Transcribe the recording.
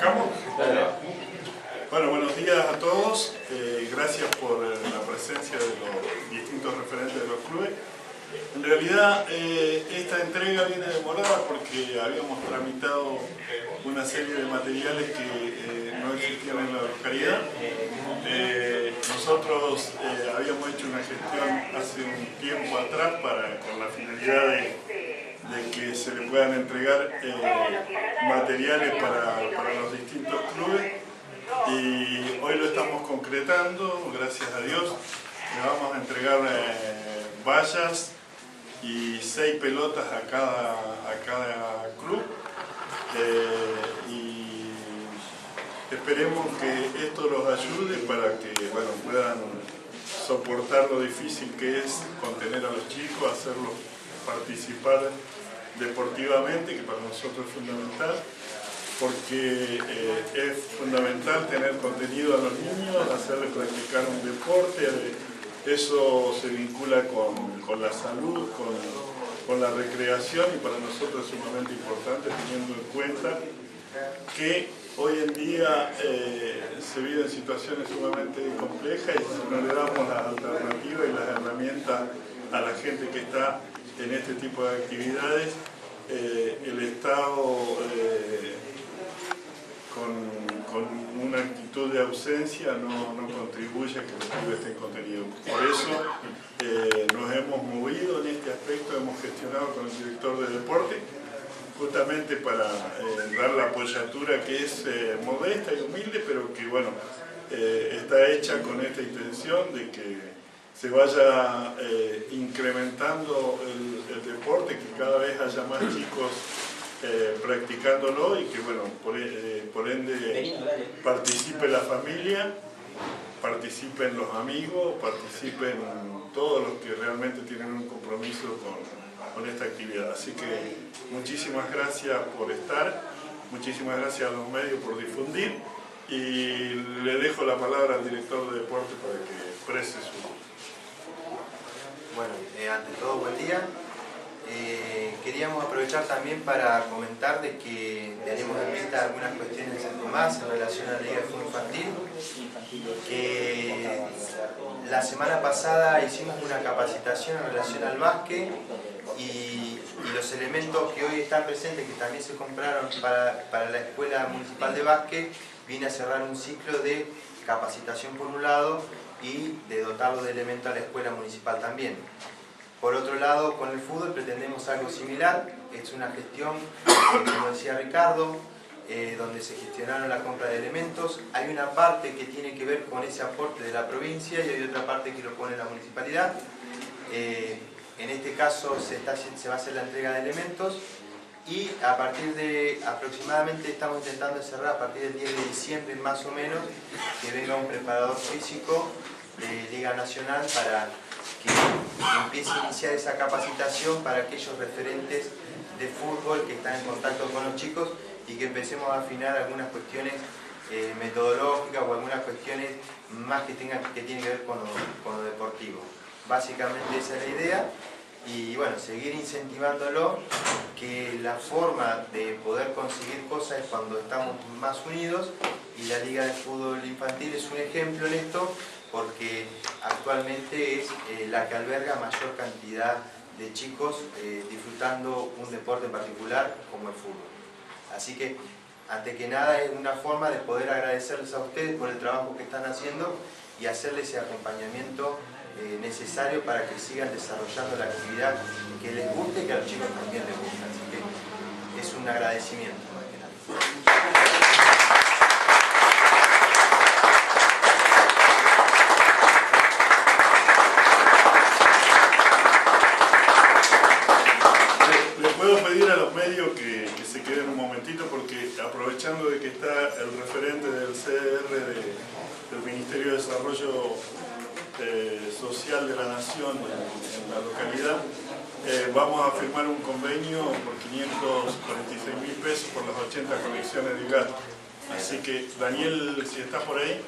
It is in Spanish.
¿Arrancamos? Bueno, buenos días a todos. Gracias por la presencia de los distintos referentes de los clubes. En realidad, esta entrega viene demorada porque habíamos tramitado una serie de materiales que no existían en la localidad. Nosotros habíamos hecho una gestión hace un tiempo atrás con la finalidad de que se le puedan entregar materiales para los distintos clubes, y hoy lo estamos concretando, gracias a Dios. Le vamos a entregar vallas y 6 pelotas a cada club, y esperemos que esto los ayude para que puedan soportar lo difícil que es contener a los chicos, hacerlos participar deportivamente, que para nosotros es fundamental, porque es fundamental tener contenido a los niños, hacerles practicar un deporte. Eso se vincula con la salud, con la recreación, y para nosotros es sumamente importante, teniendo en cuenta que hoy en día se viven situaciones sumamente complejas, y si no le damos las alternativas y las herramientas a la gente que está en este tipo de actividades, el Estado con una actitud de ausencia no contribuye a que los clubes estén contenidos. Por eso nos hemos movido en este aspecto, hemos gestionado con el director de deporte, justamente para dar la apoyatura que es modesta y humilde, pero que está hecha con esta intención de que se vaya incrementando el deporte, que cada vez haya más chicos practicándolo, y que por ende participe la familia, participen los amigos, participen todos los que realmente tienen un compromiso con esta actividad. Así que muchísimas gracias por estar, muchísimas gracias a los medios por difundir, y le dejo la palabra al director de deporte para que exprese su... Bueno, ante todo, buen día. Queríamos aprovechar también para comentar de que tenemos en vista algunas cuestiones más en relación a la Liga de Fútbol Infantil, que la semana pasada hicimos una capacitación en relación al básquet, y los elementos que hoy están presentes, que también se compraron para la Escuela Municipal de Básquet, viene a cerrar un ciclo de capacitación por un lado y de dotarlo de elementos a la Escuela Municipal también. Por otro lado, con el fútbol pretendemos algo similar. Es una gestión, como decía Ricardo, donde se gestionaron la compra de elementos. Hay una parte que tiene que ver con ese aporte de la provincia y hay otra parte que lo pone la municipalidad. En este caso se va a hacer la entrega de elementos, y a partir de aproximadamente, estamos intentando cerrar a partir del 10 de diciembre más o menos, que venga un preparador físico de Liga Nacional para que empiece a iniciar esa capacitación para aquellos referentes de fútbol que están en contacto con los chicos, y que empecemos a afinar algunas cuestiones metodológicas o algunas cuestiones más que tienen que ver con lo deportivo. Básicamente esa es la idea, y seguir incentivándolo, que la forma de poder conseguir cosas es cuando estamos más unidos, y la Liga de Fútbol Infantil es un ejemplo en esto, porque actualmente es la que alberga mayor cantidad de chicos disfrutando un deporte en particular como el fútbol. Así que, antes que nada, es una forma de poder agradecerles a ustedes por el trabajo que están haciendo y hacerles ese acompañamiento necesario para que sigan desarrollando la actividad que les guste y que a los chicos también les guste. Así que es un agradecimiento más que nada. Puedo pedir a los medios que se queden un momentito, porque aprovechando de que está el referente del CDR del Ministerio de Desarrollo Social de la Nación en la localidad, vamos a firmar un convenio por 546.000 pesos por las 80 conexiones de gas. Así que, Daniel, si estás por ahí.